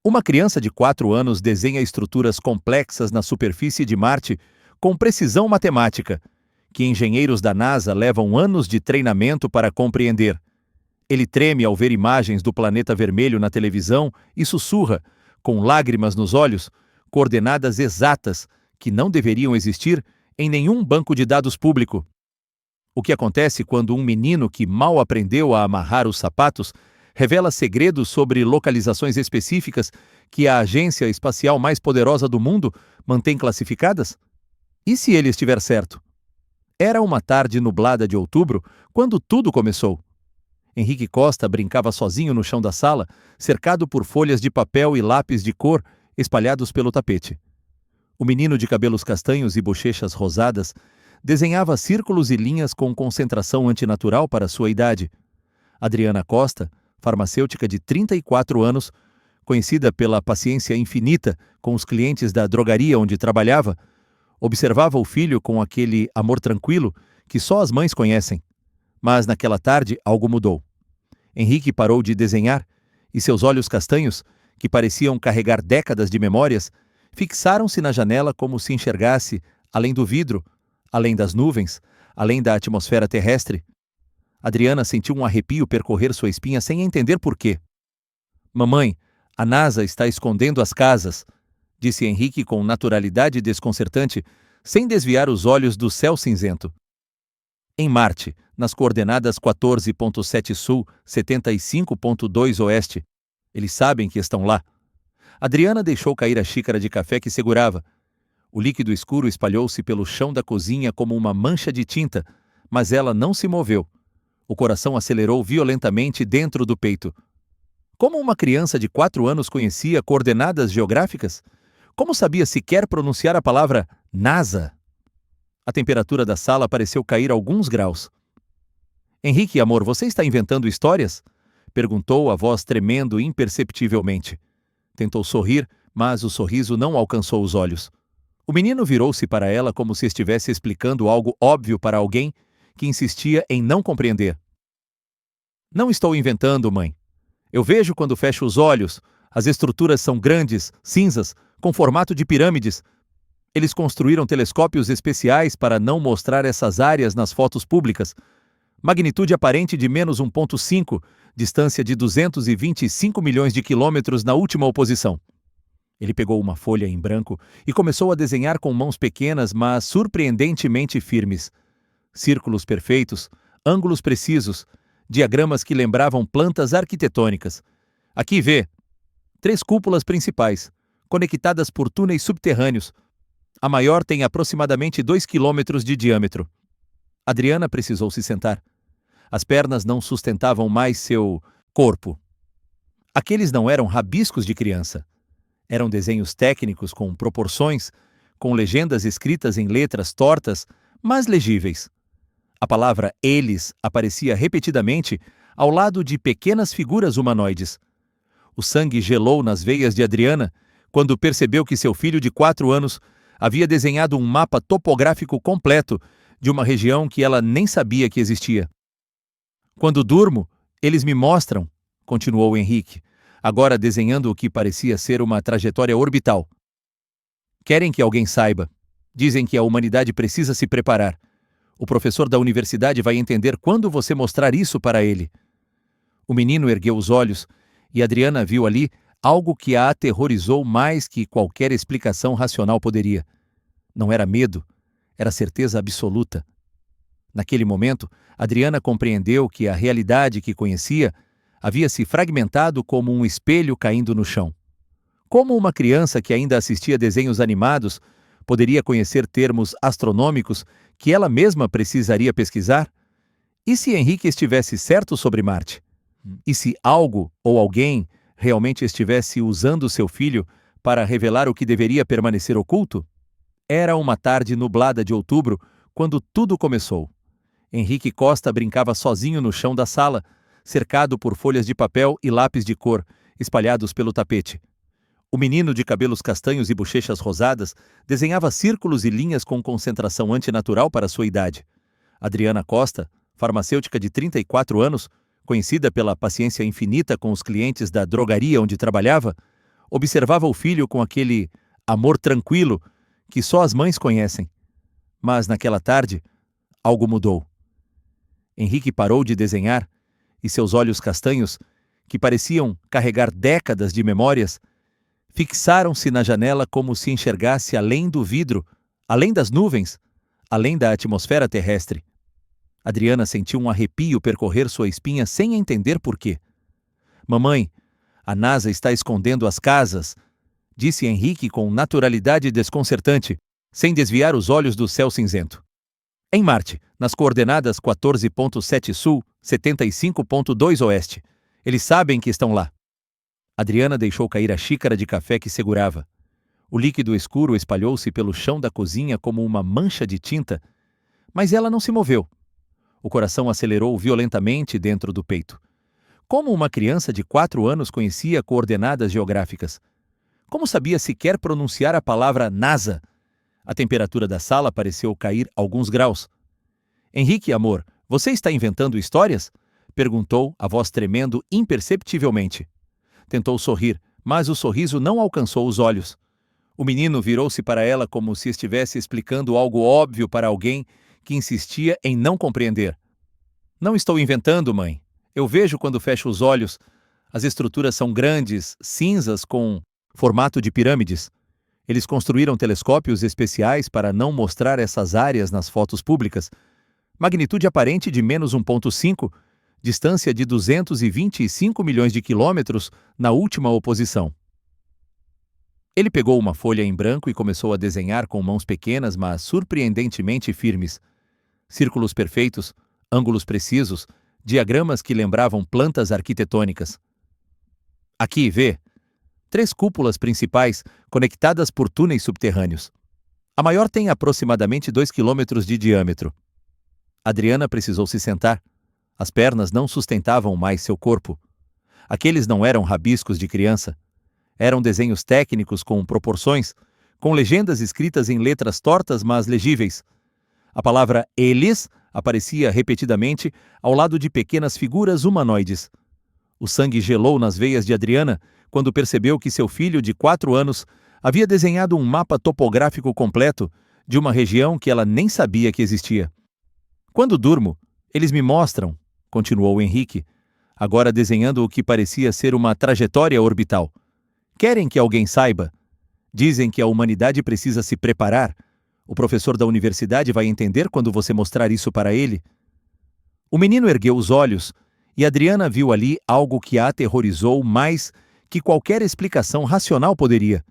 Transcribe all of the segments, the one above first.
Uma criança de 4 anos desenha estruturas complexas na superfície de Marte com precisão matemática, que engenheiros da NASA levam anos de treinamento para compreender. Ele treme ao ver imagens do planeta vermelho na televisão e sussurra, com lágrimas nos olhos, coordenadas exatas que não deveriam existir em nenhum banco de dados público. O que acontece quando um menino que mal aprendeu a amarrar os sapatos revela segredos sobre localizações específicas que a agência espacial mais poderosa do mundo mantém classificadas? E se ele estiver certo? Era uma tarde nublada de outubro quando tudo começou. Henrique Costa brincava sozinho no chão da sala, cercado por folhas de papel e lápis de cor espalhados pelo tapete. O menino de cabelos castanhos e bochechas rosadas desenhava círculos e linhas com concentração antinatural para sua idade. Adriana Costa, farmacêutica de 34 anos, conhecida pela paciência infinita com os clientes da drogaria onde trabalhava, observava o filho com aquele amor tranquilo que só as mães conhecem. Mas naquela tarde algo mudou. Henrique parou de desenhar e seus olhos castanhos, que pareciam carregar décadas de memórias, fixaram-se na janela como se enxergasse além do vidro, além das nuvens, além da atmosfera terrestre. Adriana sentiu um arrepio percorrer sua espinha sem entender por quê. "Mamãe, a NASA está escondendo as casas", disse Henrique com naturalidade desconcertante, sem desviar os olhos do céu cinzento. Em Marte, nas coordenadas 14.7 Sul, 75.2 Oeste. Eles sabem que estão lá. Adriana deixou cair a xícara de café que segurava. O líquido escuro espalhou-se pelo chão da cozinha como uma mancha de tinta, mas ela não se moveu. O coração acelerou violentamente dentro do peito. Como uma criança de 4 anos conhecia coordenadas geográficas? Como sabia sequer pronunciar a palavra NASA? A temperatura da sala pareceu cair alguns graus. "Henrique, amor, você está inventando histórias?" perguntou a voz tremendo imperceptivelmente. Tentou sorrir, mas o sorriso não alcançou os olhos. O menino virou-se para ela como se estivesse explicando algo óbvio para alguém que insistia em não compreender. "Não estou inventando, mãe. Eu vejo quando fecho os olhos. As estruturas são grandes, cinzas, com formato de pirâmides. Eles construíram telescópios especiais para não mostrar essas áreas nas fotos públicas. Magnitude aparente de menos 1,5, distância de 225 milhões de quilômetros na última oposição." Ele pegou uma folha em branco e começou a desenhar com mãos pequenas, mas surpreendentemente firmes. Círculos perfeitos, ângulos precisos, diagramas que lembravam plantas arquitetônicas. "Aqui vê. 3 cúpulas principais, conectadas por túneis subterrâneos. A maior tem aproximadamente 2 quilômetros de diâmetro." Adriana precisou se sentar. As pernas não sustentavam mais seu corpo. Aqueles não eram rabiscos de criança. Eram desenhos técnicos com proporções, com legendas escritas em letras tortas, mas legíveis. A palavra "eles" aparecia repetidamente ao lado de pequenas figuras humanoides. O sangue gelou nas veias de Adriana quando percebeu que seu filho de 4 anos havia desenhado um mapa topográfico completo de uma região que ela nem sabia que existia. "Quando durmo, eles me mostram", continuou Henrique, agora desenhando o que parecia ser uma trajetória orbital. "Querem que alguém saiba. Dizem que a humanidade precisa se preparar. O professor da universidade vai entender quando você mostrar isso para ele." O menino ergueu os olhos e Adriana viu ali algo que a aterrorizou mais que qualquer explicação racional poderia. Não era medo, era certeza absoluta. Naquele momento, Adriana compreendeu que a realidade que conhecia havia se fragmentado como um espelho caindo no chão. Como uma criança que ainda assistia desenhos animados poderia conhecer termos astronômicos que ela mesma precisaria pesquisar? E se Henrique estivesse certo sobre Marte? E se algo ou alguém realmente estivesse usando seu filho para revelar o que deveria permanecer oculto? Era uma tarde nublada de outubro quando tudo começou. Henrique Costa brincava sozinho no chão da sala, cercado por folhas de papel e lápis de cor, espalhados pelo tapete. O menino de cabelos castanhos e bochechas rosadas desenhava círculos e linhas com concentração antinatural para sua idade. Adriana Costa, farmacêutica de 34 anos, conhecida pela paciência infinita com os clientes da drogaria onde trabalhava, Observava o filho com aquele amor tranquilo que só as mães conhecem. Mas naquela tarde, algo mudou. Henrique parou de desenhar e seus olhos castanhos, que pareciam carregar décadas de memórias, fixaram-se na janela como se enxergasse além do vidro, além das nuvens, além da atmosfera terrestre. Adriana sentiu um arrepio percorrer sua espinha sem entender por quê. Mamãe, a NASA está escondendo as casas, disse Henrique com naturalidade desconcertante, sem desviar os olhos do céu cinzento. Em Marte, nas coordenadas 14.7 sul, 75.2 oeste. Eles sabem que estão lá. Adriana deixou cair a xícara de café que segurava. O líquido escuro espalhou-se pelo chão da cozinha como uma mancha de tinta, mas ela não se moveu. O coração acelerou violentamente dentro do peito. Como uma criança de 4 anos conhecia coordenadas geográficas? Como sabia sequer pronunciar a palavra NASA? A temperatura da sala pareceu cair alguns graus. Henrique, amor, você está inventando histórias? Perguntou, a voz tremendo imperceptivelmente. Tentou sorrir, mas o sorriso não alcançou os olhos. O menino virou-se para ela como se estivesse explicando algo óbvio para alguém que insistia em não compreender. Não estou inventando, mãe. Eu vejo quando fecho os olhos. As estruturas são grandes, cinzas, com formato de pirâmides. Eles construíram telescópios especiais para não mostrar essas áreas nas fotos públicas. Magnitude aparente de menos 1,5, distância de 225 milhões de quilômetros na última oposição. Ele pegou uma folha em branco e começou a desenhar com mãos pequenas, mas surpreendentemente firmes. Círculos perfeitos, ângulos precisos, diagramas que lembravam plantas arquitetônicas. Aqui, vê. 3 cúpulas principais conectadas por túneis subterrâneos. A maior tem aproximadamente 2 quilômetros de diâmetro. Adriana precisou se sentar. As pernas não sustentavam mais seu corpo. Aqueles não eram rabiscos de criança. Eram desenhos técnicos com proporções, com legendas escritas em letras tortas mas legíveis. A palavra eles aparecia repetidamente ao lado de pequenas figuras humanoides. O sangue gelou nas veias de Adriana quando percebeu que seu filho de 4 anos havia desenhado um mapa topográfico completo de uma região que ela nem sabia que existia. Quando durmo, eles me mostram, continuou Henrique, agora desenhando o que parecia ser uma trajetória orbital. Querem que alguém saiba? Dizem que a humanidade precisa se preparar. O professor da universidade vai entender quando você mostrar isso para ele. O menino ergueu os olhos e Adriana viu ali algo que a aterrorizou mais que qualquer explicação racional poderia.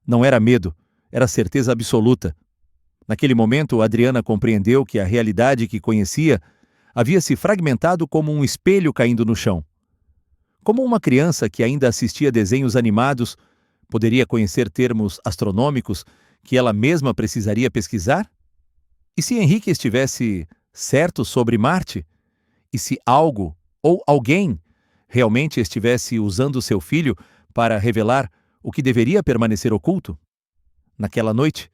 Não era medo, era certeza absoluta. Naquele momento, Adriana compreendeu que a realidade que conhecia havia se fragmentado como um espelho caindo no chão. Como uma criança que ainda assistia desenhos animados poderia conhecer termos astronômicos que ela mesma precisaria pesquisar? E se Henrique estivesse certo sobre Marte? E se algo ou alguém realmente estivesse usando seu filho para revelar o que deveria permanecer oculto? Naquela noite,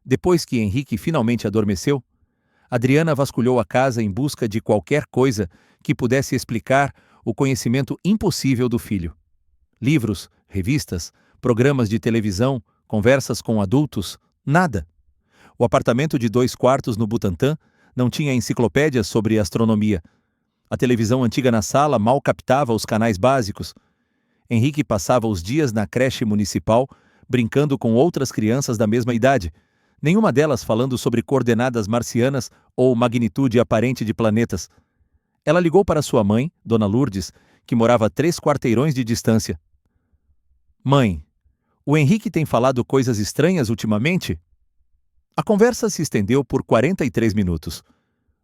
depois que Henrique finalmente adormeceu, Adriana vasculhou a casa em busca de qualquer coisa que pudesse explicar o conhecimento impossível do filho. Livros, revistas, programas de televisão, conversas com adultos, nada. O apartamento de 2 quartos no Butantã não tinha enciclopédias sobre astronomia. A televisão antiga na sala mal captava os canais básicos. Henrique passava os dias na creche municipal, brincando com outras crianças da mesma idade, nenhuma delas falando sobre coordenadas marcianas ou magnitude aparente de planetas. Ela ligou para sua mãe, Dona Lourdes, que morava a 3 quarteirões de distância. Mãe, o Henrique tem falado coisas estranhas ultimamente? A conversa se estendeu por 43 minutos.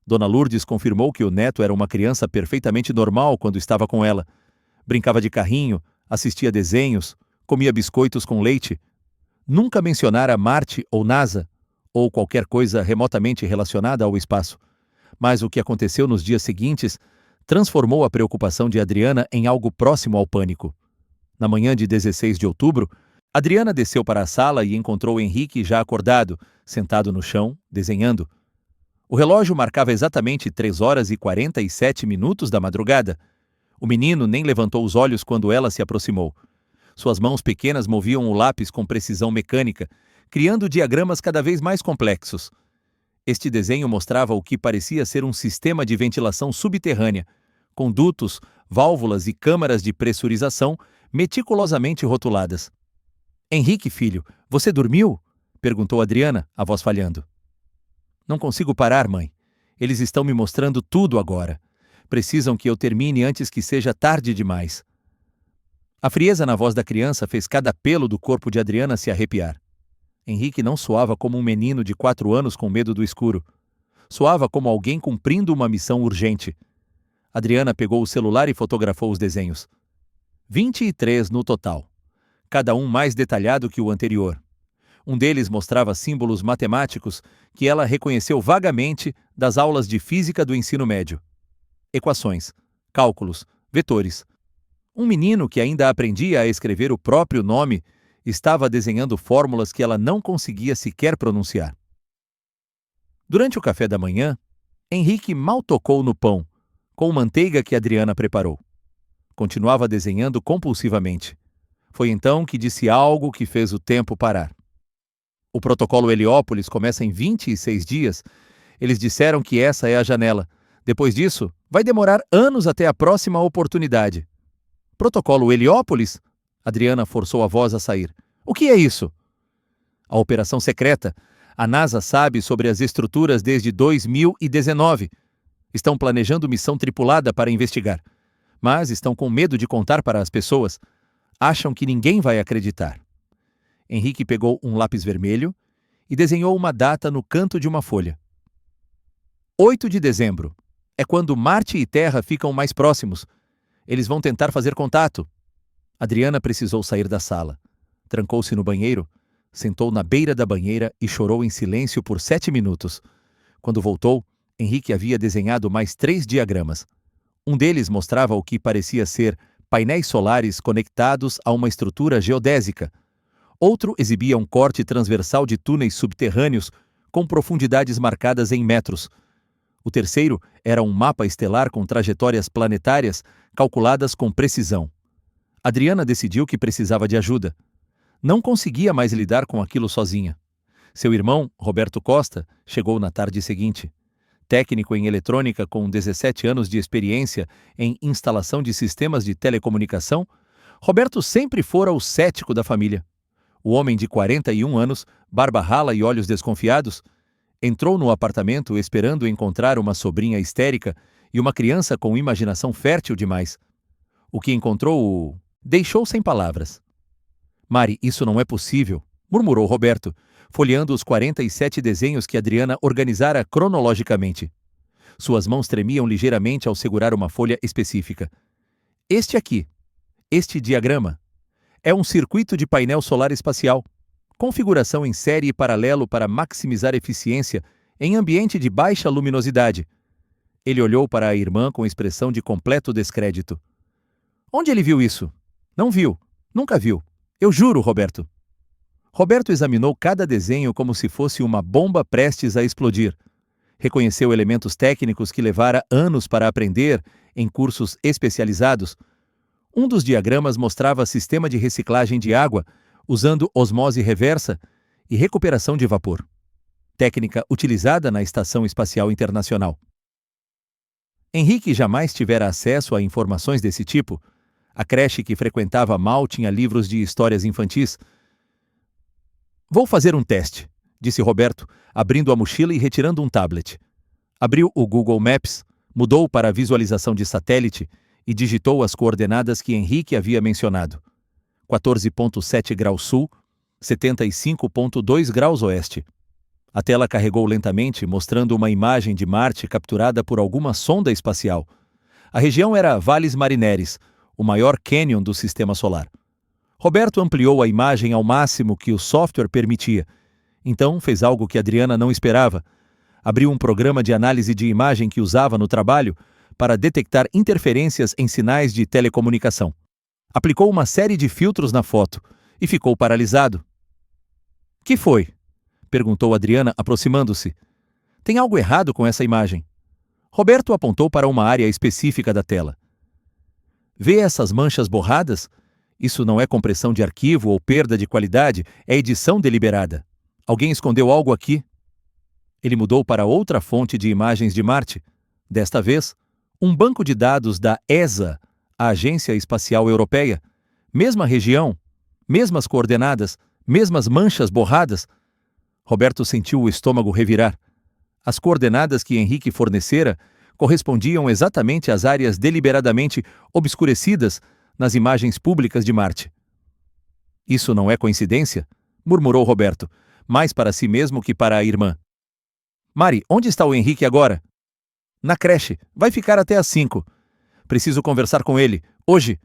Dona Lourdes confirmou que o neto era uma criança perfeitamente normal quando estava com ela. Brincava de carrinho, assistia desenhos, comia biscoitos com leite. Nunca mencionara Marte ou NASA, ou qualquer coisa remotamente relacionada ao espaço. Mas o que aconteceu nos dias seguintes transformou a preocupação de Adriana em algo próximo ao pânico. Na manhã de 16 de outubro, Adriana desceu para a sala e encontrou Henrique já acordado, sentado no chão, desenhando. O relógio marcava exatamente 3h47 da madrugada. O menino nem levantou os olhos quando ela se aproximou. Suas mãos pequenas moviam o lápis com precisão mecânica, criando diagramas cada vez mais complexos. Este desenho mostrava o que parecia ser um sistema de ventilação subterrânea, com dutos, válvulas e câmaras de pressurização meticulosamente rotuladas. "Henrique, filho, você dormiu?" perguntou Adriana, a voz falhando. "Não consigo parar, mãe. Eles estão me mostrando tudo agora. Precisam que eu termine antes que seja tarde demais." A frieza na voz da criança fez cada pelo do corpo de Adriana se arrepiar. Henrique não soava como um menino de 4 anos com medo do escuro. Soava como alguém cumprindo uma missão urgente. Adriana pegou o celular e fotografou os desenhos. 23 no total, cada um mais detalhado que o anterior. Um deles mostrava símbolos matemáticos que ela reconheceu vagamente das aulas de física do ensino médio. Equações, cálculos, vetores. Um menino que ainda aprendia a escrever o próprio nome estava desenhando fórmulas que ela não conseguia sequer pronunciar. Durante o café da manhã, Henrique mal tocou no pão, com manteiga que Adriana preparou. Continuava desenhando compulsivamente. Foi então que disse algo que fez o tempo parar. "O protocolo Heliópolis começa em 26 dias. Eles disseram que essa é a janela. Depois disso, vai demorar anos até a próxima oportunidade." "Protocolo Heliópolis?" Adriana forçou a voz a sair. "O que é isso?" "A operação secreta. A NASA sabe sobre as estruturas desde 2019. Estão planejando missão tripulada para investigar. Mas estão com medo de contar para as pessoas. Acham que ninguém vai acreditar." Henrique pegou um lápis vermelho e desenhou uma data no canto de uma folha. 8 de dezembro. É quando Marte e Terra ficam mais próximos. Eles vão tentar fazer contato. Adriana precisou sair da sala. Trancou-se no banheiro, sentou na beira da banheira e chorou em silêncio por 7 minutos. Quando voltou, Henrique havia desenhado mais 3 diagramas. Um deles mostrava o que parecia ser painéis solares conectados a uma estrutura geodésica. Outro exibia um corte transversal de túneis subterrâneos com profundidades marcadas em metros. O terceiro era um mapa estelar com trajetórias planetárias calculadas com precisão. Adriana decidiu que precisava de ajuda. Não conseguia mais lidar com aquilo sozinha. Seu irmão, Roberto Costa, chegou na tarde seguinte. Técnico em eletrônica com 17 anos de experiência em instalação de sistemas de telecomunicação, Roberto sempre fora o cético da família. O homem de 41 anos, barba rala e olhos desconfiados, entrou no apartamento esperando encontrar uma sobrinha histérica e uma criança com imaginação fértil demais. O que encontrou o deixou sem palavras. "Mari, isso não é possível", murmurou Roberto, folheando os 47 desenhos que Adriana organizara cronologicamente. Suas mãos tremiam ligeiramente ao segurar uma folha específica. "Este aqui, este diagrama, é um circuito de painel solar espacial. Configuração em série e paralelo para maximizar eficiência em ambiente de baixa luminosidade." Ele olhou para a irmã com expressão de completo descrédito. "Onde ele viu isso?" "Não viu. Nunca viu. Eu juro, Roberto." Roberto examinou cada desenho como se fosse uma bomba prestes a explodir. Reconheceu elementos técnicos que levara anos para aprender em cursos especializados. Um dos diagramas mostrava sistema de reciclagem de água, usando osmose reversa e recuperação de vapor. Técnica utilizada na Estação Espacial Internacional. Henrique jamais tivera acesso a informações desse tipo. A creche que frequentava mal tinha livros de histórias infantis. "Vou fazer um teste", disse Roberto, abrindo a mochila e retirando um tablet. Abriu o Google Maps, mudou para a visualização de satélite e digitou as coordenadas que Henrique havia mencionado. 14,7 graus sul, 75,2 graus oeste. A tela carregou lentamente, mostrando uma imagem de Marte capturada por alguma sonda espacial. A região era Valles Marineris, o maior cânion do sistema solar. Roberto ampliou a imagem ao máximo que o software permitia. Então fez algo que Adriana não esperava. Abriu um programa de análise de imagem que usava no trabalho para detectar interferências em sinais de telecomunicação. Aplicou uma série de filtros na foto e ficou paralisado. "Que foi?" perguntou Adriana, aproximando-se. "Tem algo errado com essa imagem." Roberto apontou para uma área específica da tela. "Vê essas manchas borradas? Isso não é compressão de arquivo ou perda de qualidade, é edição deliberada. Alguém escondeu algo aqui. Ele mudou para outra fonte de imagens de Marte. Desta vez, um banco de dados da ESA, a Agência Espacial Europeia. Mesma região, mesmas coordenadas, mesmas manchas borradas. Roberto sentiu o estômago revirar. As coordenadas que Henrique fornecera correspondiam exatamente às áreas deliberadamente obscurecidas nas imagens públicas de Marte. Isso não é coincidência? Murmurou Roberto, mais para si mesmo que para a irmã. Mari, onde está o Henrique agora? Na creche. Vai ficar até às 5. Preciso conversar com ele. Hoje.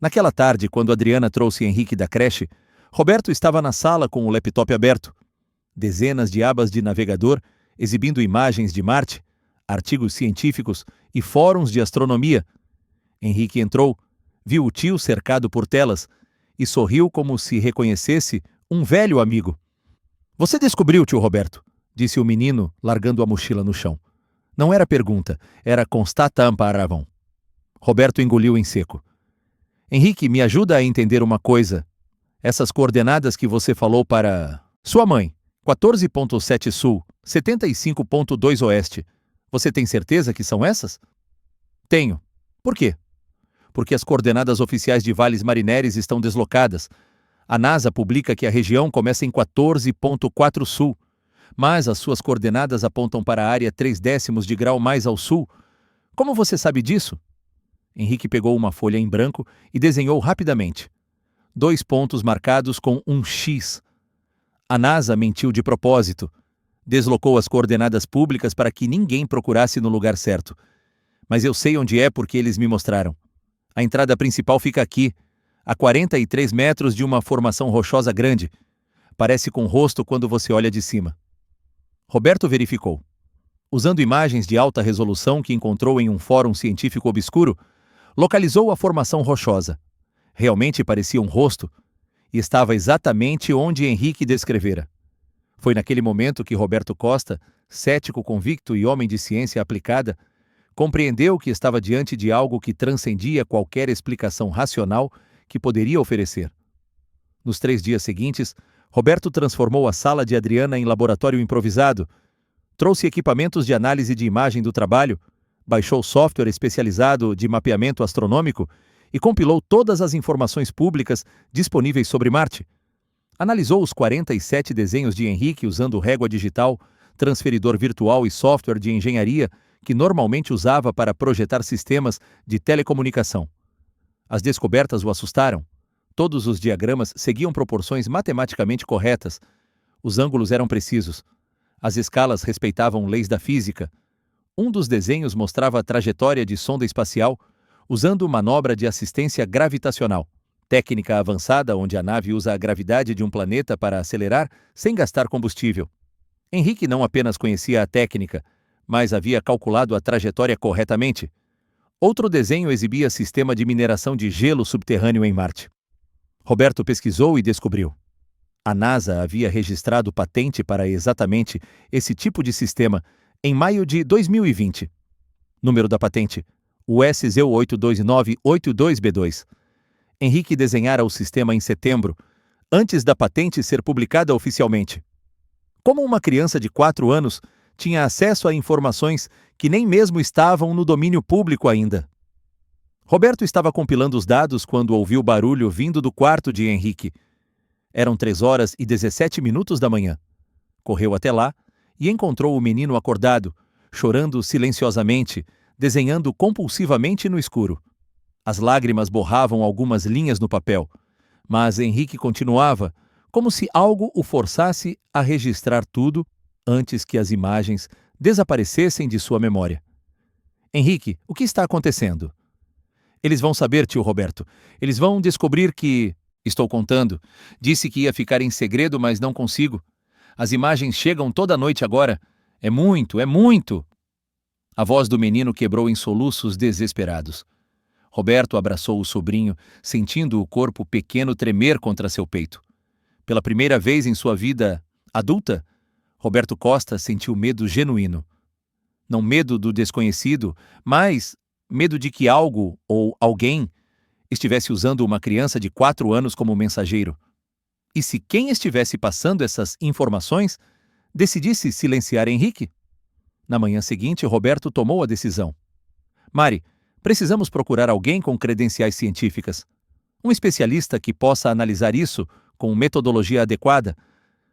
Naquela tarde, quando Adriana trouxe Henrique da creche, Roberto estava na sala com o laptop aberto. Dezenas de abas de navegador exibindo imagens de Marte, artigos científicos e fóruns de astronomia. Henrique entrou, viu o tio cercado por telas e sorriu como se reconhecesse um velho amigo. Você descobriu, tio Roberto, disse o menino, largando a mochila no chão. Não era pergunta, era constatação. Roberto engoliu em seco. Henrique, me ajuda a entender uma coisa. Essas coordenadas que você falou para sua mãe, 14.7 sul, 75.2 oeste. Você tem certeza que são essas? Tenho. Por quê? Porque as coordenadas oficiais de Valles Marineris estão deslocadas. A NASA publica que a região começa em 14.4 sul, mas as suas coordenadas apontam para a área 3/10 de grau mais ao sul. Como você sabe disso? Henrique pegou uma folha em branco e desenhou rapidamente. 2 pontos marcados com um X. A NASA mentiu de propósito. Deslocou as coordenadas públicas para que ninguém procurasse no lugar certo. Mas eu sei onde é porque eles me mostraram. A entrada principal fica aqui, a 43 metros de uma formação rochosa grande. Parece com rosto quando você olha de cima. Roberto verificou. Usando imagens de alta resolução que encontrou em um fórum científico obscuro, localizou a formação rochosa. Realmente parecia um rosto, e estava exatamente onde Henrique descrevera. Foi naquele momento que Roberto Costa, cético convicto e homem de ciência aplicada, compreendeu que estava diante de algo que transcendia qualquer explicação racional que poderia oferecer. Nos 3 dias seguintes, Roberto transformou a sala de Adriana em laboratório improvisado, trouxe equipamentos de análise de imagem do trabalho, baixou software especializado de mapeamento astronômico e compilou todas as informações públicas disponíveis sobre Marte. Analisou os 47 desenhos de Henrique usando régua digital, transferidor virtual e software de engenharia que normalmente usava para projetar sistemas de telecomunicação. As descobertas o assustaram. Todos os diagramas seguiam proporções matematicamente corretas. Os ângulos eram precisos. As escalas respeitavam leis da física. Um dos desenhos mostrava a trajetória de sonda espacial usando manobra de assistência gravitacional, técnica avançada onde a nave usa a gravidade de um planeta para acelerar sem gastar combustível. Henrique não apenas conhecia a técnica, mas havia calculado a trajetória corretamente. Outro desenho exibia sistema de mineração de gelo subterrâneo em Marte. Roberto pesquisou e descobriu. A NASA havia registrado patente para exatamente esse tipo de sistema em maio de 2020. Número da patente: o SZ82982B2. Henrique desenhara o sistema em setembro, antes da patente ser publicada oficialmente. Como uma criança de 4 anos, tinha acesso a informações que nem mesmo estavam no domínio público ainda. Roberto estava compilando os dados quando ouviu barulho vindo do quarto de Henrique. Eram 3h17 da manhã. Correu até lá e encontrou o menino acordado, chorando silenciosamente, desenhando compulsivamente no escuro. As lágrimas borravam algumas linhas no papel, mas Henrique continuava, como se algo o forçasse a registrar tudo antes que as imagens desaparecessem de sua memória. Henrique, o que está acontecendo? Eles vão saber, tio Roberto. Eles vão descobrir que... Estou contando. Disse que ia ficar em segredo, mas não consigo. As imagens chegam toda noite agora. É muito, é muito! A voz do menino quebrou em soluços desesperados. Roberto abraçou o sobrinho, sentindo o corpo pequeno tremer contra seu peito. Pela primeira vez em sua vida adulta, Roberto Costa sentiu medo genuíno. Não medo do desconhecido, mas medo de que algo ou alguém estivesse usando uma criança de 4 anos como mensageiro. E se quem estivesse passando essas informações decidisse silenciar Henrique? Na manhã seguinte, Roberto tomou a decisão. Mari, precisamos procurar alguém com credenciais científicas. Um especialista que possa analisar isso com metodologia adequada.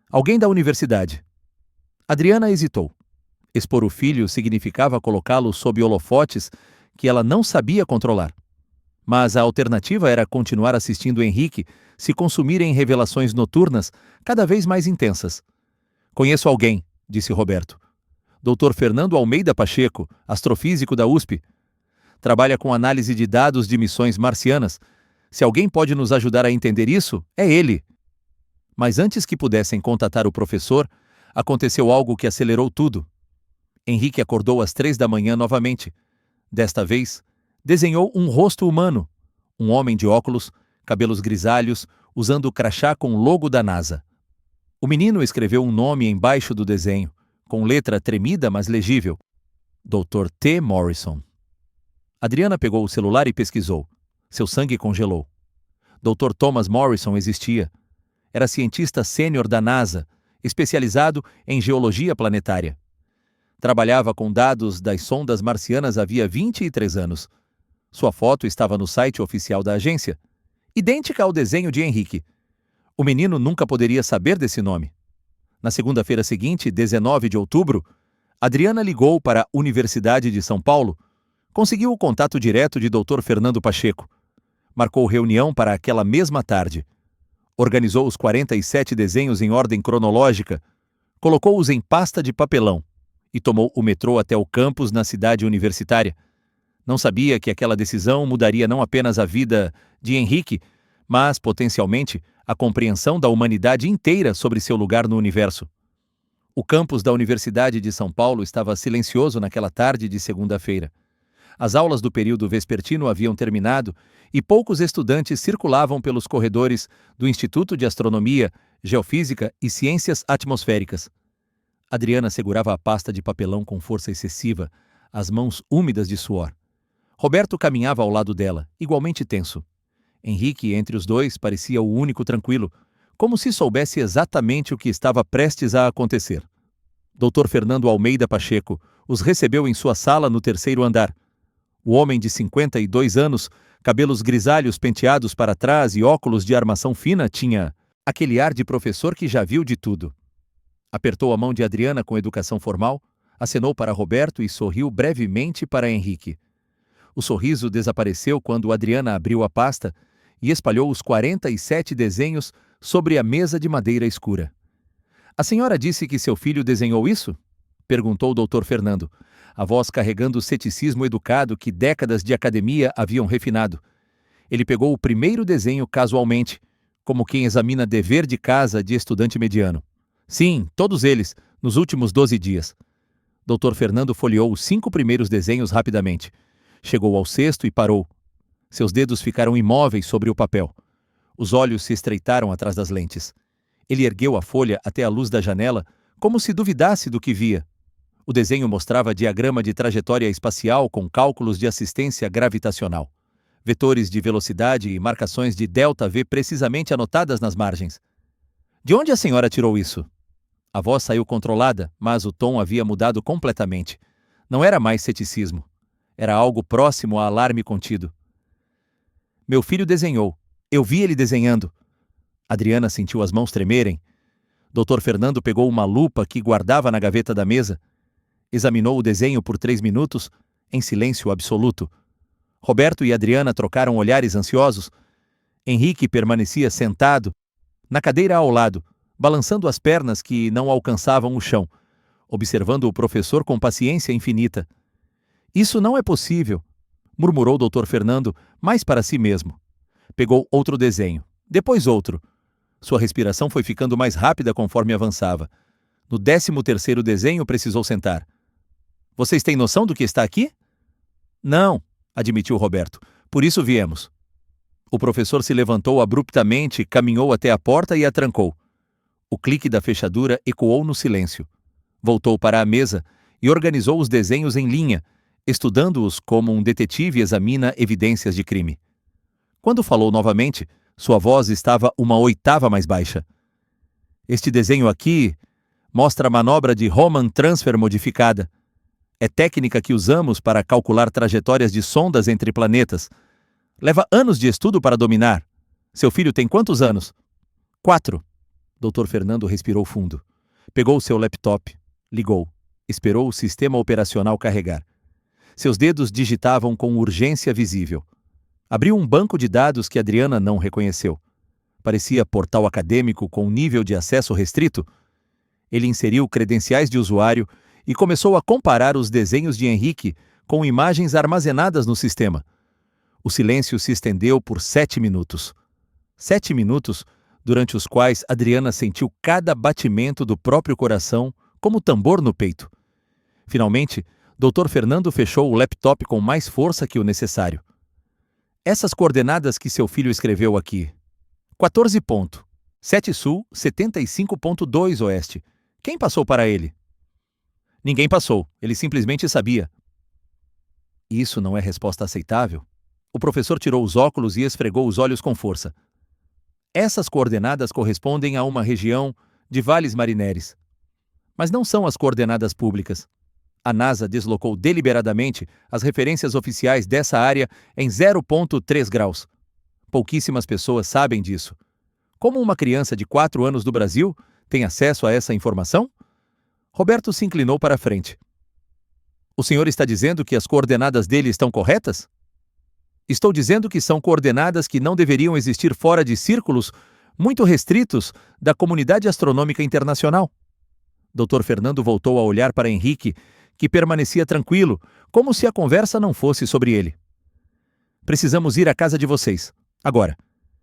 Alguém da universidade. Adriana hesitou. Expor o filho significava colocá-lo sob holofotes que ela não sabia controlar. Mas a alternativa era continuar assistindo Henrique se consumir em revelações noturnas cada vez mais intensas. Conheço alguém, disse Roberto. Dr. Fernando Almeida Pacheco, astrofísico da USP. Trabalha com análise de dados de missões marcianas. Se alguém pode nos ajudar a entender isso, é ele. Mas antes que pudessem contatar o professor, aconteceu algo que acelerou tudo. Henrique acordou às 3 da manhã novamente. Desta vez, desenhou um rosto humano, um homem de óculos, cabelos grisalhos, usando o crachá com o logo da NASA. O menino escreveu um nome embaixo do desenho, com letra tremida mas legível. Dr. T. Morrison. Adriana pegou o celular e pesquisou. Seu sangue congelou. Dr. Thomas Morrison existia. Era cientista sênior da NASA, especializado em geologia planetária. Trabalhava com dados das sondas marcianas havia 23 anos. Sua foto estava no site oficial da agência, idêntica ao desenho de Henrique. O menino nunca poderia saber desse nome. Na segunda-feira seguinte, 19 de outubro, Adriana ligou para a Universidade de São Paulo, conseguiu o contato direto de Dr. Fernando Pacheco, marcou reunião para aquela mesma tarde, organizou os 47 desenhos em ordem cronológica, colocou-os em pasta de papelão e tomou o metrô até o campus na cidade universitária. Não sabia que aquela decisão mudaria não apenas a vida de Henrique, mas, potencialmente, a compreensão da humanidade inteira sobre seu lugar no universo. O campus da Universidade de São Paulo estava silencioso naquela tarde de segunda-feira. As aulas do período vespertino haviam terminado e poucos estudantes circulavam pelos corredores do Instituto de Astronomia, Geofísica e Ciências Atmosféricas. Adriana segurava a pasta de papelão com força excessiva, as mãos úmidas de suor. Roberto caminhava ao lado dela, igualmente tenso. Henrique, entre os dois, parecia o único tranquilo, como se soubesse exatamente o que estava prestes a acontecer. Dr. Fernando Almeida Pacheco os recebeu em sua sala no 3º andar. O homem de 52 anos, cabelos grisalhos penteados para trás e óculos de armação fina, tinha aquele ar de professor que já viu de tudo. Apertou a mão de Adriana com educação formal, acenou para Roberto e sorriu brevemente para Henrique. O sorriso desapareceu quando Adriana abriu a pasta e espalhou os 47 desenhos sobre a mesa de madeira escura. A senhora disse que seu filho desenhou isso? Perguntou o Dr. Fernando, a voz carregando o ceticismo educado que décadas de academia haviam refinado. Ele pegou o primeiro desenho casualmente, como quem examina dever de casa de estudante mediano. Sim, todos eles, nos últimos 12 dias. Dr. Fernando folheou os 5 primeiros desenhos rapidamente. Chegou ao 6º e parou. Seus dedos ficaram imóveis sobre o papel. Os olhos se estreitaram atrás das lentes. Ele ergueu a folha até a luz da janela, como se duvidasse do que via. O desenho mostrava diagrama de trajetória espacial com cálculos de assistência gravitacional, vetores de velocidade e marcações de ΔV precisamente anotadas nas margens. De onde a senhora tirou isso? A voz saiu controlada, mas o tom havia mudado completamente. Não era mais ceticismo. Era algo próximo a alarme contido. Meu filho desenhou. Eu vi ele desenhando. Adriana sentiu as mãos tremerem. Dr. Fernando pegou uma lupa que guardava na gaveta da mesa. Examinou o desenho por 3 minutos, em silêncio absoluto. Roberto e Adriana trocaram olhares ansiosos. Henrique permanecia sentado, na cadeira ao lado, balançando as pernas que não alcançavam o chão, observando o professor com paciência infinita. Isso não é possível, murmurou o Dr. Fernando, mais para si mesmo. Pegou outro desenho, depois outro. Sua respiração foi ficando mais rápida conforme avançava. No 13º desenho precisou sentar. Vocês têm noção do que está aqui? Não, admitiu Roberto. Por isso viemos. O professor se levantou abruptamente, caminhou até a porta e a trancou. O clique da fechadura ecoou no silêncio. Voltou para a mesa e organizou os desenhos em linha, estudando-os como um detetive examina evidências de crime. Quando falou novamente, sua voz estava uma oitava mais baixa. Este desenho aqui mostra a manobra de Hohmann Transfer modificada. É técnica que usamos para calcular trajetórias de sondas entre planetas. Leva anos de estudo para dominar. Seu filho tem quantos anos? 4. Dr. Fernando respirou fundo. Pegou seu laptop, ligou, esperou o sistema operacional carregar. Seus dedos digitavam com urgência visível. Abriu um banco de dados que Adriana não reconheceu. Parecia portal acadêmico com nível de acesso restrito. Ele inseriu credenciais de usuário e começou a comparar os desenhos de Henrique com imagens armazenadas no sistema. O silêncio se estendeu por 7 minutos. 7 minutos durante os quais Adriana sentiu cada batimento do próprio coração como tambor no peito. Finalmente, Dr. Fernando fechou o laptop com mais força que o necessário. Essas coordenadas que seu filho escreveu aqui. 14 ponto. 7 sul, 75.2 oeste. Quem passou para ele? Ninguém passou, ele simplesmente sabia. Isso não é resposta aceitável? O professor tirou os óculos e esfregou os olhos com força. Essas coordenadas correspondem a uma região de Valles Marineris. Mas não são as coordenadas públicas. A NASA deslocou deliberadamente as referências oficiais dessa área em 0,3 graus. Pouquíssimas pessoas sabem disso. Como uma criança de 4 anos do Brasil tem acesso a essa informação? Roberto se inclinou para a frente. O senhor está dizendo que as coordenadas dele estão corretas? Estou dizendo que são coordenadas que não deveriam existir fora de círculos muito restritos da comunidade astronômica internacional. Dr. Fernando voltou a olhar para Henrique, que permanecia tranquilo, como se a conversa não fosse sobre ele. Precisamos ir à casa de vocês. Agora.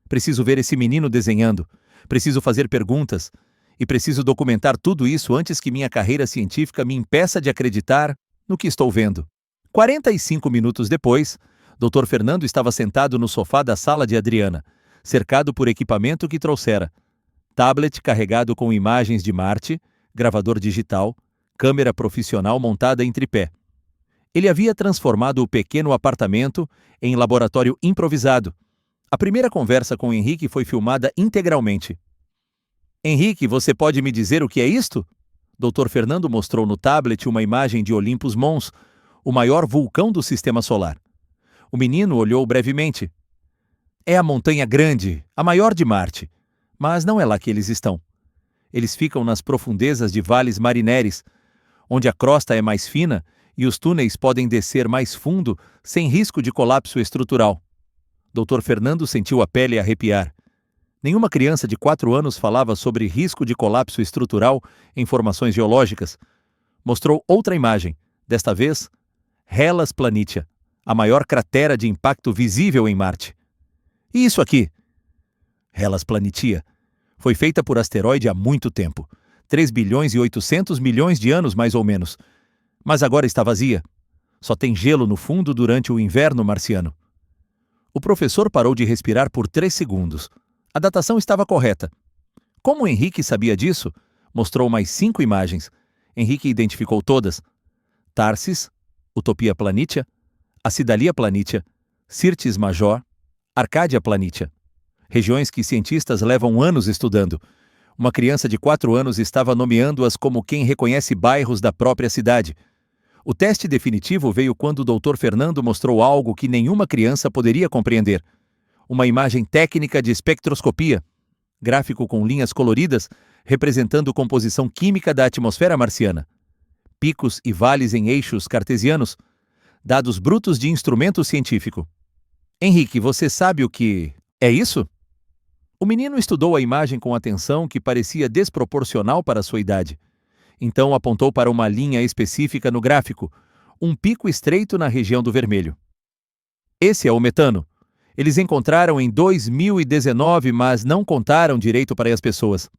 Preciso ver esse menino desenhando. Preciso fazer perguntas. E preciso documentar tudo isso antes que minha carreira científica me impeça de acreditar no que estou vendo. 45 minutos depois, Dr. Fernando estava sentado no sofá da sala de Adriana, cercado por equipamento que trouxera. Tablet carregado com imagens de Marte, gravador digital, câmera profissional montada em tripé. Ele havia transformado o pequeno apartamento em laboratório improvisado. A primeira conversa com Henrique foi filmada integralmente. Henrique, você pode me dizer o que é isto? Dr. Fernando mostrou no tablet uma imagem de Olympus Mons, o maior vulcão do sistema solar. O menino olhou brevemente. É a montanha grande, a maior de Marte. Mas não é lá que eles estão. Eles ficam nas profundezas de Valles Marineris, onde a crosta é mais fina e os túneis podem descer mais fundo sem risco de colapso estrutural. Dr. Fernando sentiu a pele arrepiar. Nenhuma criança de 4 anos falava sobre risco de colapso estrutural em formações geológicas. Mostrou outra imagem, desta vez, Hellas Planitia, a maior cratera de impacto visível em Marte. E isso aqui? Hellas Planitia foi feita por asteroide há muito tempo, 3 bilhões e 800 milhões de anos mais ou menos. Mas agora está vazia. Só tem gelo no fundo durante o inverno marciano. O professor parou de respirar por 3 segundos. A datação estava correta. Como Henrique sabia disso? Mostrou mais 5 imagens. Henrique identificou todas. Tarsis, Utopia Planitia, Acidalia Planitia, Syrtis Major, Arcadia Planitia. Regiões que cientistas levam anos estudando. Uma criança de 4 anos estava nomeando-as como quem reconhece bairros da própria cidade. O teste definitivo veio quando o Dr. Fernando mostrou algo que nenhuma criança poderia compreender. Uma imagem técnica de espectroscopia, gráfico com linhas coloridas representando composição química da atmosfera marciana. Picos e vales em eixos cartesianos, dados brutos de instrumento científico. Henrique, você sabe o que é isso? O menino estudou a imagem com atenção que parecia desproporcional para sua idade. Então apontou para uma linha específica no gráfico, um pico estreito na região do vermelho. Esse é o metano. Eles encontraram em 2019, mas não contaram direito para as pessoas.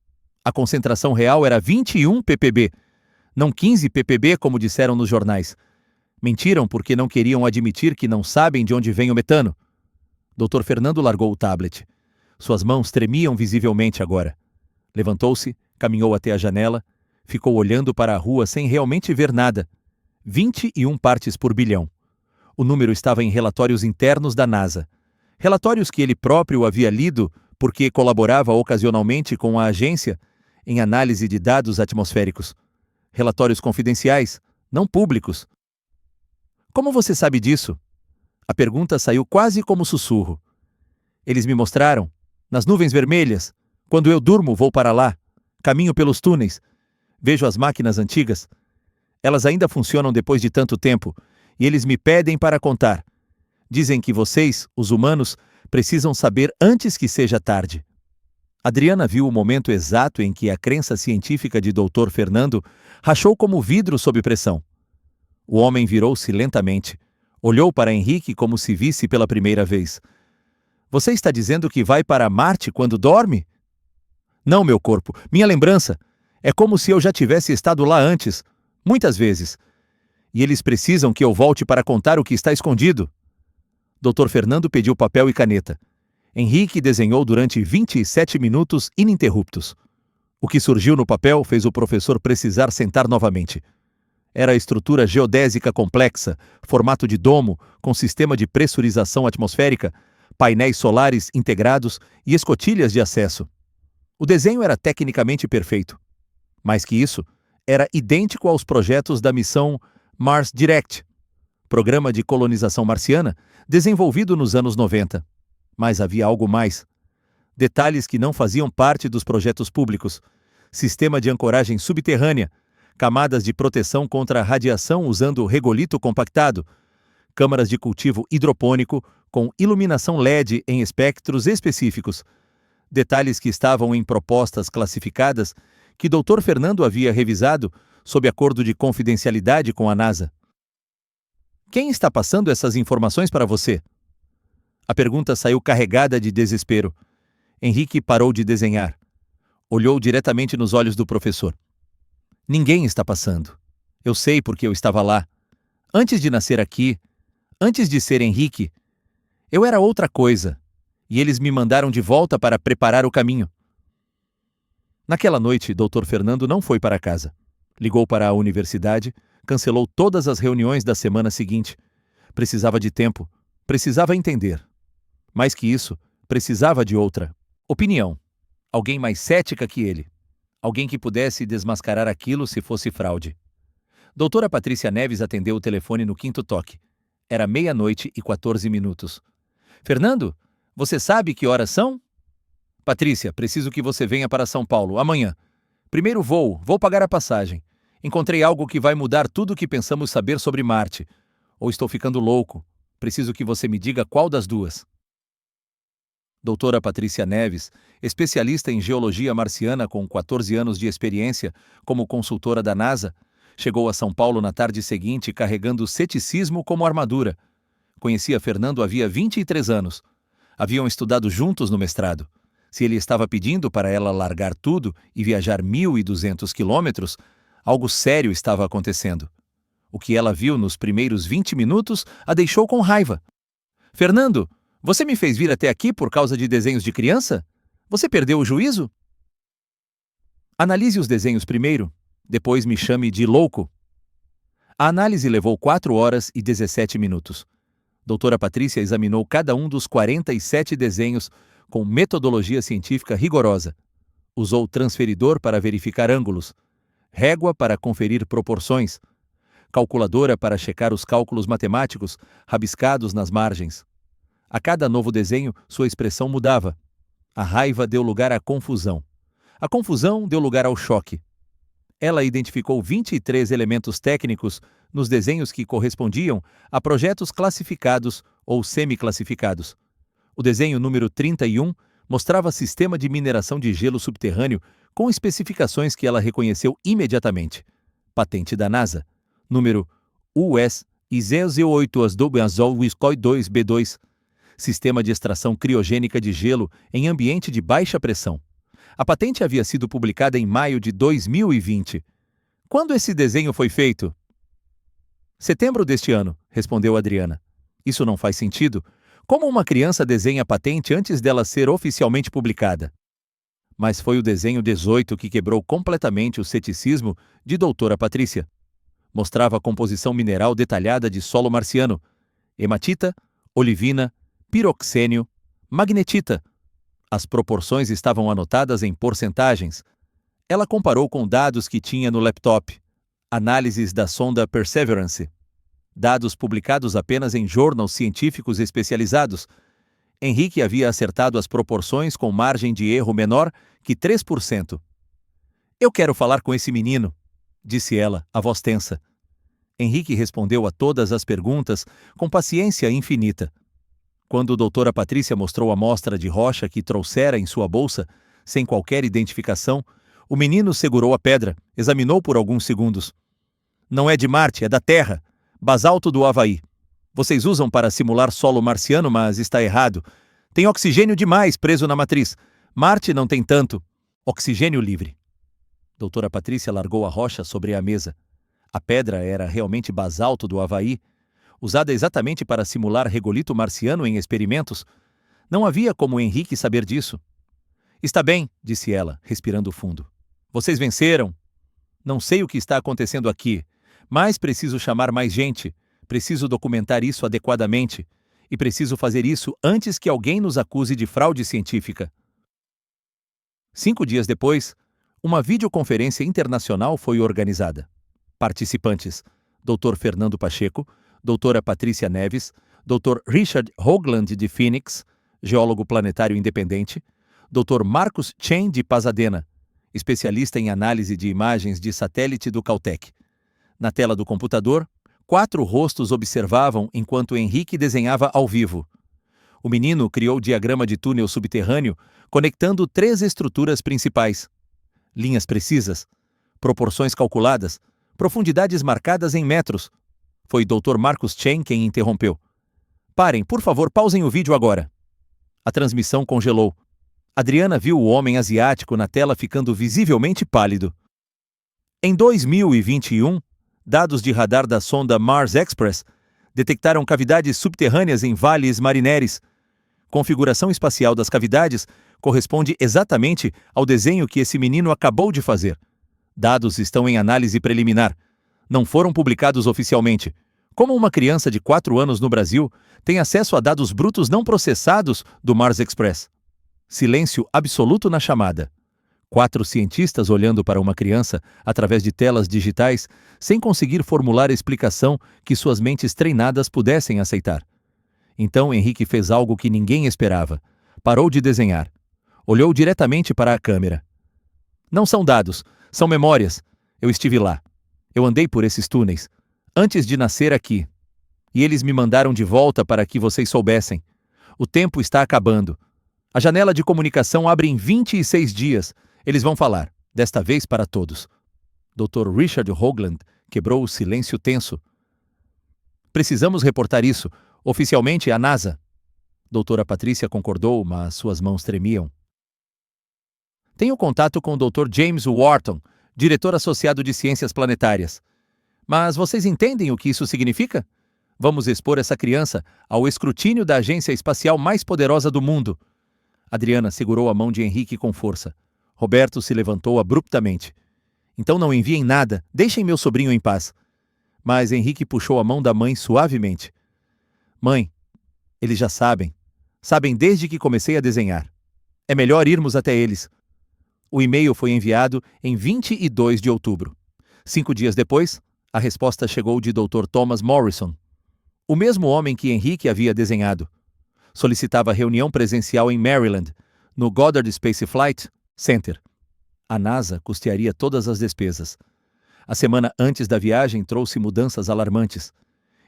A concentração real era 21 ppb, não 15 ppb como disseram nos jornais. Mentiram porque não queriam admitir que não sabem de onde vem o metano. Dr. Fernando largou o tablet. Suas mãos tremiam visivelmente agora. Levantou-se, caminhou até a janela, ficou olhando para a rua sem realmente ver nada. 21 partes por bilhão. O número estava em relatórios internos da NASA. Relatórios que ele próprio havia lido porque colaborava ocasionalmente com a agência em análise de dados atmosféricos. Relatórios confidenciais, não públicos. Como você sabe disso? A pergunta saiu quase como sussurro. Eles me mostraram. Nas nuvens vermelhas. Quando eu durmo, vou para lá. Caminho pelos túneis. Vejo as máquinas antigas. Elas ainda funcionam depois de tanto tempo, e eles me pedem para contar. Dizem que vocês, os humanos, precisam saber antes que seja tarde. Adriana viu o momento exato em que a crença científica de Dr. Fernando rachou como vidro sob pressão. O homem virou-se lentamente. Olhou para Henrique como se visse pela primeira vez. Você está dizendo que vai para Marte quando dorme? Não, meu corpo, minha lembrança. É como se eu já tivesse estado lá antes, muitas vezes. E eles precisam que eu volte para contar o que está escondido. Dr. Fernando pediu papel e caneta. Henrique desenhou durante 27 minutos ininterruptos. O que surgiu no papel fez o professor precisar sentar novamente. Era a estrutura geodésica complexa, formato de domo, com sistema de pressurização atmosférica, painéis solares integrados e escotilhas de acesso. O desenho era tecnicamente perfeito. Mais que isso, era idêntico aos projetos da missão Mars Direct, programa de colonização marciana desenvolvido nos anos 90. Mas havia algo mais. Detalhes que não faziam parte dos projetos públicos. Sistema de ancoragem subterrânea, camadas de proteção contra a radiação usando regolito compactado, câmaras de cultivo hidropônico com iluminação LED em espectros específicos, detalhes que estavam em propostas classificadas que Dr. Fernando havia revisado sob acordo de confidencialidade com a NASA. Quem está passando essas informações para você? A pergunta saiu carregada de desespero. Henrique parou de desenhar. Olhou diretamente nos olhos do professor. Ninguém está passando. Eu sei porque eu estava lá. Antes de nascer aqui, antes de ser Henrique, eu era outra coisa, e eles me mandaram de volta para preparar o caminho. Naquela noite, Dr. Fernando não foi para casa. Ligou para a universidade, cancelou todas as reuniões da semana seguinte. Precisava de tempo, precisava entender. Mais que isso, precisava de outra opinião. Alguém mais cética que ele. Alguém que pudesse desmascarar aquilo se fosse fraude. Doutora Patrícia Neves atendeu o telefone no quinto toque. Era 00:14. Fernando, você sabe que horas são? Patrícia, preciso que você venha para São Paulo, amanhã. Primeiro vou pagar a passagem. Encontrei algo que vai mudar tudo o que pensamos saber sobre Marte. Ou estou ficando louco? Preciso que você me diga qual das duas. Doutora Patrícia Neves, especialista em geologia marciana com 14 anos de experiência como consultora da NASA, chegou a São Paulo na tarde seguinte carregando ceticismo como armadura. Conhecia Fernando havia 23 anos. Haviam estudado juntos no mestrado. Se ele estava pedindo para ela largar tudo e viajar 1.200 quilômetros, algo sério estava acontecendo. O que ela viu nos primeiros 20 minutos a deixou com raiva. Fernando, você me fez vir até aqui por causa de desenhos de criança? Você perdeu o juízo? Analise os desenhos primeiro, depois me chame de louco. A análise levou 4 horas e 17 minutos. Doutora Patrícia examinou cada um dos 47 desenhos com metodologia científica rigorosa. Usou transferidor para verificar ângulos, régua para conferir proporções, calculadora para checar os cálculos matemáticos rabiscados nas margens. A cada novo desenho, sua expressão mudava. A raiva deu lugar à confusão. A confusão deu lugar ao choque. Ela identificou 23 elementos técnicos nos desenhos que correspondiam a projetos classificados ou semi-classificados. O desenho número 31 mostrava sistema de mineração de gelo subterrâneo com especificações que ela reconheceu imediatamente. Patente da NASA, número US IZ08-2B2, sistema de extração criogênica de gelo em ambiente de baixa pressão. A patente havia sido publicada em maio de 2020. Quando esse desenho foi feito? Setembro deste ano, respondeu Adriana. Isso não faz sentido. Como uma criança desenha a patente antes dela ser oficialmente publicada? Mas foi o desenho 18 que quebrou completamente o ceticismo de doutora Patrícia. Mostrava a composição mineral detalhada de solo marciano: hematita, olivina, piroxênio, Magnetita. As proporções estavam anotadas em porcentagens. Ela comparou com dados que tinha no laptop. Análises da sonda Perseverance. Dados publicados apenas em jornais científicos especializados. Henrique havia acertado as proporções com margem de erro menor que 3%. Eu quero falar com esse menino, disse ela, a voz tensa. Henrique respondeu a todas as perguntas com paciência infinita. Quando a doutora Patrícia mostrou a amostra de rocha que trouxera em sua bolsa, sem qualquer identificação, o menino segurou a pedra, examinou por alguns segundos. Não é de Marte, é da Terra. Basalto do Havaí. Vocês usam para simular solo marciano, mas está errado. Tem oxigênio demais preso na matriz. Marte não tem tanto. Oxigênio livre. Doutora Patrícia largou a rocha sobre a mesa. A pedra era realmente basalto do Havaí, usada exatamente para simular regolito marciano em experimentos. Não havia como Henrique saber disso. Está bem, disse ela, respirando fundo. Vocês venceram. Não sei o que está acontecendo aqui, mas preciso chamar mais gente. Preciso documentar isso adequadamente. E preciso fazer isso antes que alguém nos acuse de fraude científica. 5 dias depois, uma videoconferência internacional foi organizada. Participantes: Dr. Fernando Pacheco, doutora Patrícia Neves, Dr. Richard Hoagland de Phoenix, geólogo planetário independente, Dr. Marcus Chen de Pasadena, especialista em análise de imagens de satélite do Caltech. Na tela do computador, 4 rostos observavam enquanto Henrique desenhava ao vivo. O menino criou o diagrama de túnel subterrâneo, conectando 3 estruturas principais. Linhas precisas, proporções calculadas, profundidades marcadas em metros. Foi Dr. Marcus Chen quem interrompeu. Parem, por favor, pausem o vídeo agora. A transmissão congelou. Adriana viu o homem asiático na tela ficando visivelmente pálido. Em 2021, dados de radar da sonda Mars Express detectaram cavidades subterrâneas em vales marineris. Configuração espacial das cavidades corresponde exatamente ao desenho que esse menino acabou de fazer. Dados estão em análise preliminar. Não foram publicados oficialmente. Como uma criança de 4 anos no Brasil tem acesso a dados brutos não processados do Mars Express? Silêncio absoluto na chamada. 4 cientistas olhando para uma criança através de telas digitais, sem conseguir formular a explicação que suas mentes treinadas pudessem aceitar. Então Henrique fez algo que ninguém esperava. Parou de desenhar. Olhou diretamente para a câmera. Não são dados, são memórias. Eu estive lá. Eu andei por esses túneis, antes de nascer aqui. E eles me mandaram de volta para que vocês soubessem. O tempo está acabando. A janela de comunicação abre em 26 dias. Eles vão falar, desta vez para todos. Dr. Richard Hoagland quebrou o silêncio tenso. Precisamos reportar isso, oficialmente, à NASA. Doutora Patrícia concordou, mas suas mãos tremiam. Tenho contato com o Dr. James Wharton, diretor associado de Ciências Planetárias. Mas vocês entendem o que isso significa? Vamos expor essa criança ao escrutínio da agência espacial mais poderosa do mundo. Adriana segurou a mão de Henrique com força. Roberto se levantou abruptamente. Então não enviem nada, deixem meu sobrinho em paz. Mas Henrique puxou a mão da mãe suavemente. Mãe, eles já sabem. Sabem desde que comecei a desenhar. É melhor irmos até eles. O e-mail foi enviado em 22 de outubro. 5 dias depois, a resposta chegou de Dr. Thomas Morrison, o mesmo homem que Henrique havia desenhado. Solicitava reunião presencial em Maryland, no Goddard Space Flight Center. A NASA custearia todas as despesas. A semana antes da viagem trouxe mudanças alarmantes.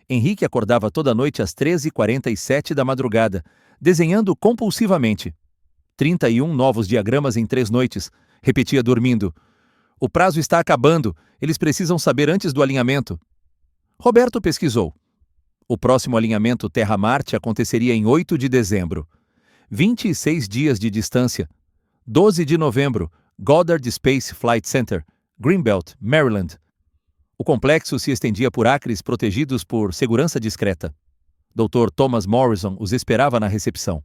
Henrique acordava toda noite às 13h47 da madrugada, desenhando compulsivamente. 31 novos diagramas em 3 noites. Repetia dormindo. O prazo está acabando. Eles precisam saber antes do alinhamento. Roberto pesquisou. O próximo alinhamento Terra-Marte aconteceria em 8 de dezembro. 26 dias de distância. 12 de novembro, Goddard Space Flight Center, Greenbelt, Maryland. O complexo se estendia por acres protegidos por segurança discreta. Dr. Thomas Morrison os esperava na recepção.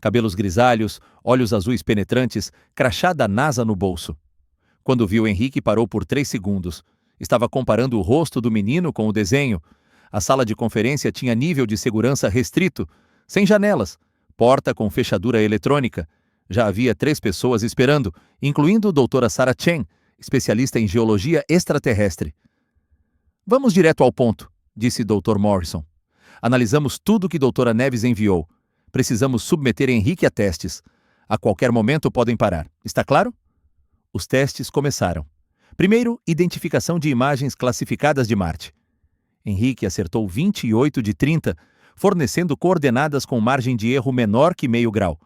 Cabelos grisalhos, olhos azuis penetrantes, crachá da NASA no bolso. Quando viu Henrique, parou por 3 segundos. Estava comparando o rosto do menino com o desenho. A sala de conferência tinha nível de segurança restrito, sem janelas, Porta com fechadura eletrônica. Já havia 3 pessoas esperando, incluindo a doutora Sarah Chen, especialista em geologia extraterrestre. Vamos direto ao ponto, disse Dr. Morrison. Analisamos tudo que doutora Neves enviou. Precisamos submeter Henrique a testes. A qualquer momento podem parar. Está claro? Os testes começaram. Primeiro, identificação de imagens classificadas de Marte. Henrique acertou 28 de 30, fornecendo coordenadas com margem de erro menor que meio grau.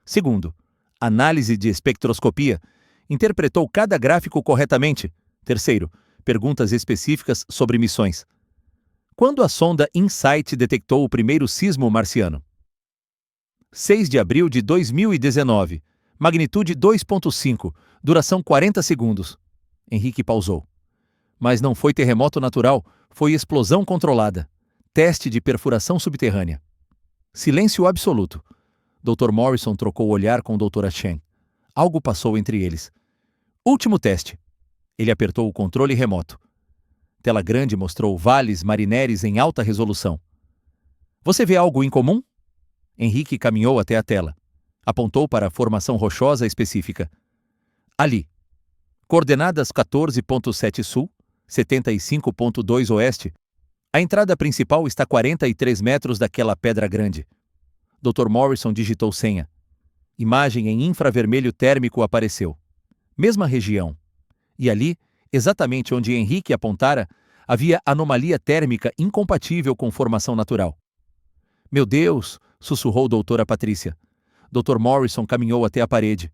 Segundo, análise de espectroscopia. Interpretou cada gráfico corretamente. Terceiro, perguntas específicas sobre missões. Quando a sonda InSight detectou o primeiro sismo marciano? 6 de abril de 2019. Magnitude 2.5. Duração 40 segundos. Henrique pausou. Mas não foi terremoto natural, foi explosão controlada. Teste de perfuração subterrânea. Silêncio absoluto. Dr. Morrison trocou o olhar com doutora Chen. Algo passou entre eles. Último teste. Ele apertou o controle remoto. Tela grande mostrou vales marineres em alta resolução. Você vê algo em comum? Henrique caminhou até a tela. Apontou para a formação rochosa específica. Ali. Coordenadas 14.7 sul, 75.2 oeste. A entrada principal está a 43 metros daquela pedra grande. Dr. Morrison digitou senha. Imagem em infravermelho térmico apareceu. Mesma região. E ali, exatamente onde Henrique apontara, havia anomalia térmica incompatível com formação natural. Meu Deus! Sussurrou doutora Patrícia. Dr. Morrison caminhou até a parede.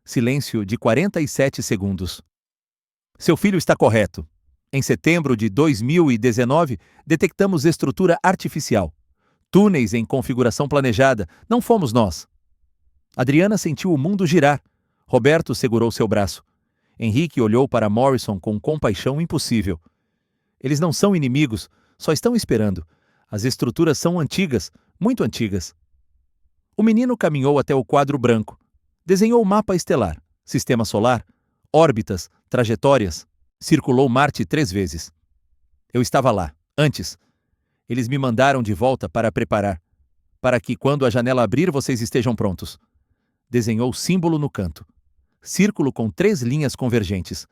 Silêncio de 47 segundos. Seu filho está correto. Em setembro de 2019, detectamos estrutura artificial. Túneis em configuração planejada. Não fomos nós. Adriana sentiu o mundo girar. Roberto segurou seu braço. Henrique olhou para Morrison com compaixão impossível. Eles não são inimigos, só estão esperando. As estruturas são antigas, muito antigas. O menino caminhou até o quadro branco. Desenhou o mapa estelar, sistema solar, órbitas, trajetórias. Circulou Marte 3 vezes. Eu estava lá, antes. Eles me mandaram de volta para preparar, para que, quando a janela abrir, vocês estejam prontos. Desenhou símbolo no canto. Círculo com 3 linhas convergentes.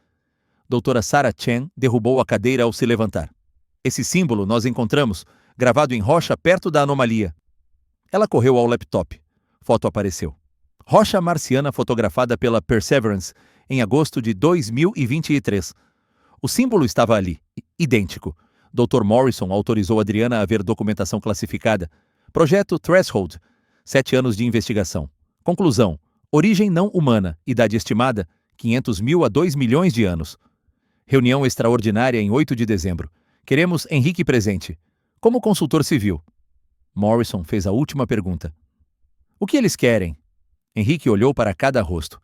Doutora Sarah Chen derrubou a cadeira ao se levantar. Esse símbolo nós encontramos, gravado em rocha perto da anomalia. Ela correu ao laptop. Foto apareceu. Rocha marciana fotografada pela Perseverance em agosto de 2023. O símbolo estava ali, idêntico. Dr. Morrison autorizou Adriana a ver documentação classificada. Projeto Threshold. 7 anos de investigação. Conclusão. Origem não humana. Idade estimada, 500 mil a 2 milhões de anos. Reunião extraordinária em 8 de dezembro. Queremos Henrique presente. Como consultor civil. Morrison fez a última pergunta. O que eles querem? Henrique olhou para cada rosto.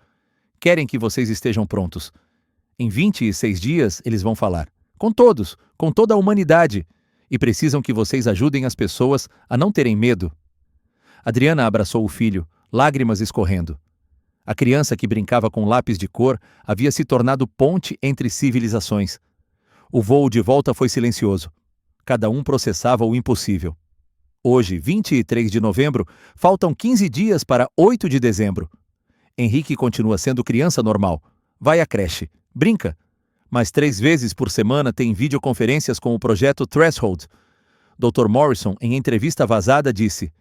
Querem que vocês estejam prontos. Em 26 dias, eles vão falar. Com todos, com toda a humanidade. E precisam que vocês ajudem as pessoas a não terem medo. Adriana abraçou o filho, lágrimas escorrendo. A criança que brincava com lápis de cor havia se tornado ponte entre civilizações. O voo de volta foi silencioso. Cada um processava o impossível. Hoje, 23 de novembro, faltam 15 dias para 8 de dezembro. Henrique continua sendo criança normal. Vai à creche, brinca. Mas 3 vezes por semana tem videoconferências com o projeto Threshold. Dr. Morrison, em entrevista vazada, disse: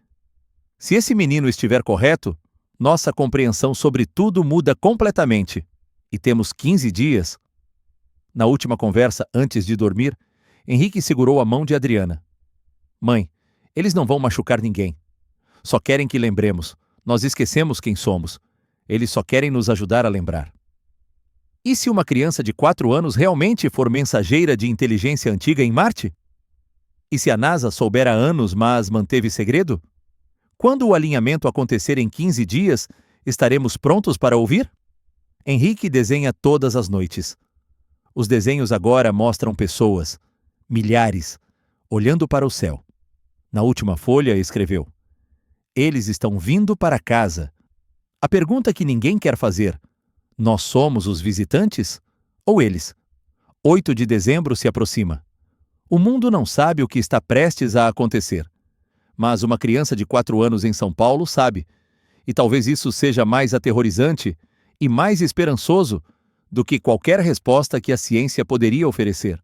se esse menino estiver correto, nossa compreensão sobre tudo muda completamente. E temos 15 dias. Na última conversa, antes de dormir, Henrique segurou a mão de Adriana. Mãe, eles não vão machucar ninguém. Só querem que lembremos. Nós esquecemos quem somos. Eles só querem nos ajudar a lembrar. E se uma criança de 4 anos realmente for mensageira de inteligência antiga em Marte? E se a NASA souber há anos, mas manteve segredo? Quando o alinhamento acontecer em 15 dias, estaremos prontos para ouvir? Henrique desenha todas as noites. Os desenhos agora mostram pessoas, milhares, olhando para o céu. Na última folha, escreveu: eles estão vindo para casa. A pergunta que ninguém quer fazer: nós somos os visitantes? Ou eles? 8 de dezembro se aproxima. O mundo não sabe o que está prestes a acontecer. Mas uma criança de 4 anos em São Paulo sabe, e talvez isso seja mais aterrorizante e mais esperançoso do que qualquer resposta que a ciência poderia oferecer.